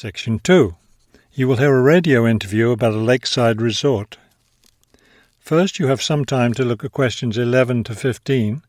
Section 2. You will hear a radio interview about a lakeside resort. First, you have some time to look at questions 11 to 15.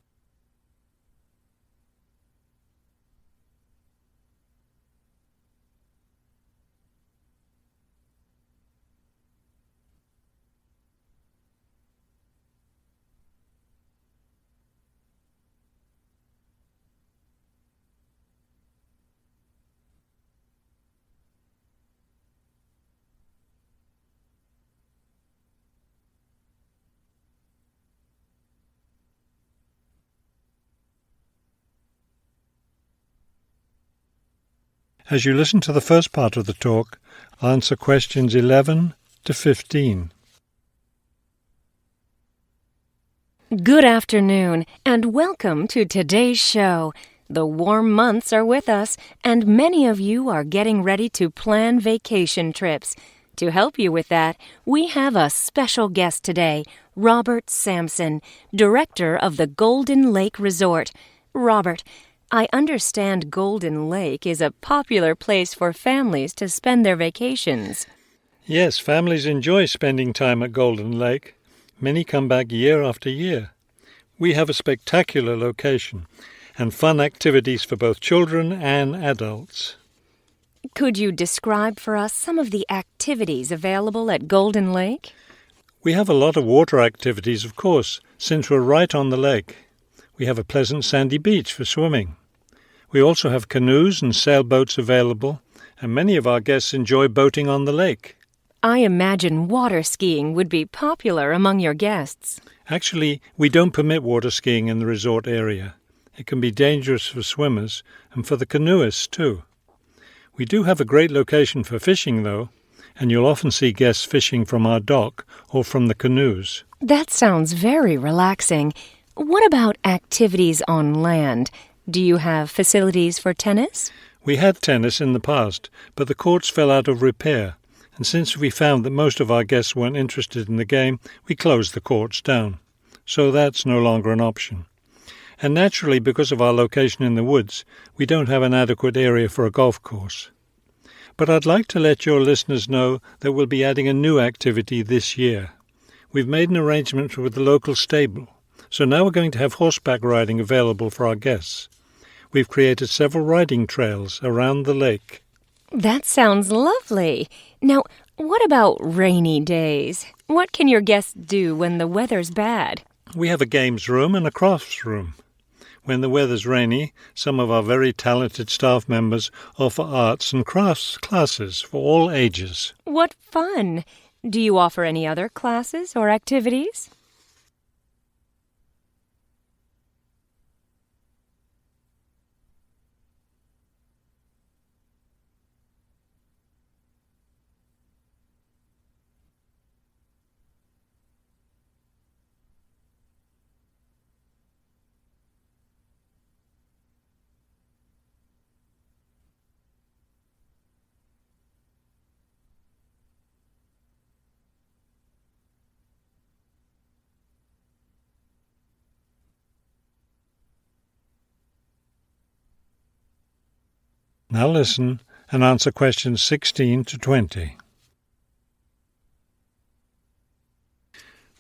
As you listen to the first part of the talk, answer questions 11 to 15. Good afternoon, and welcome to today's show. The warm months are with us, and many of you are getting ready to plan vacation trips. To help you with that, we have a special guest today, Robert Sampson, director of the Golden Lake Resort. Robert, I understand Golden Lake is a popular place for families to spend their vacations. Yes, families enjoy spending time at Golden Lake. Many come back year after year. We have a spectacular location and fun activities for both children and adults. Could you describe for us some of the activities available at Golden Lake? We have a lot of water activities, of course, since we're right on the lake. We have a pleasant sandy beach for swimming. We also have canoes and sailboats available, and many of our guests enjoy boating on the lake. I imagine water skiing would be popular among your guests. Actually, we don't permit water skiing in the resort area. It can be dangerous for swimmers and for the canoeists too. We do have a great location for fishing, though, and you'll often see guests fishing from our dock or from the canoes. That sounds very relaxing. What about activities on land? Do you have facilities for tennis? We had tennis in the past, but the courts fell out of repair, and since we found that most of our guests weren't interested in the game, we closed the courts down. So that's no longer an option. And naturally, because of our location in the woods, we don't have an adequate area for a golf course. But I'd like to let your listeners know that we'll be adding a new activity this year. We've made an arrangement with the local stable, so now we're going to have horseback riding available for our guests. We've created several riding trails around the lake. That sounds lovely. Now, what about rainy days? What can your guests do when the weather's bad? We have a games room and a crafts room. When the weather's rainy, some of our very talented staff members offer arts and crafts classes for all ages. What fun! Do you offer any other classes or activities? Now listen and answer questions 16 to 20.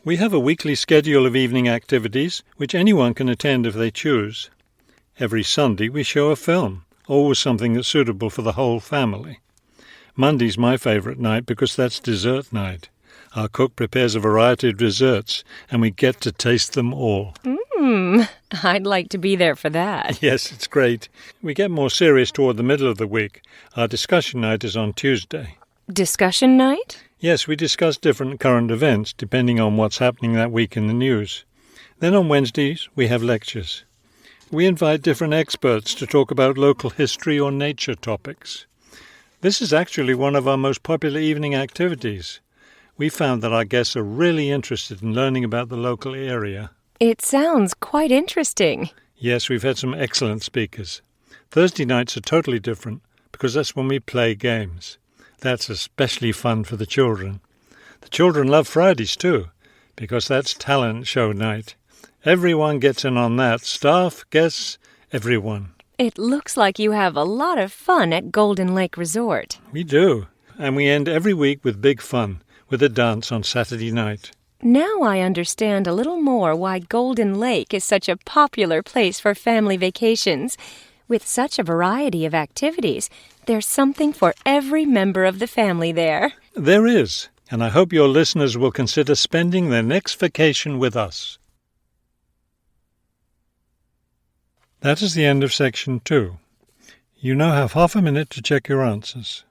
We have a weekly schedule of evening activities, which anyone can attend if they choose. Every Sunday we show a film, always something that's suitable for the whole family. Monday's my favourite night because that's dessert night. Our cook prepares a variety of desserts, and we get to taste them all. I'd like to be there for that. Yes, it's great. We get more serious toward the middle of the week. Our discussion night is on Tuesday. Discussion night? Yes, we discuss different current events depending on what's happening that week in the news. Then on Wednesdays, we have lectures. We invite different experts to talk about local history or nature topics. This is actually one of our most popular evening activities. We found that our guests are really interested in learning about the local area. It sounds quite interesting. Yes, we've had some excellent speakers. Thursday nights are totally different because that's when we play games. That's especially fun for the children. The children love Fridays too because that's talent show night. Everyone gets in on that. Staff, guests, everyone. It looks like you have a lot of fun at Golden Lake Resort. We do, and we end every week with big fun, with a dance on Saturday night. Now I understand a little more why Golden Lake is such a popular place for family vacations. With such a variety of activities, there's something for every member of the family there. There is, and I hope your listeners will consider spending their next vacation with us. That is the end of section 2. You now have half a minute to check your answers.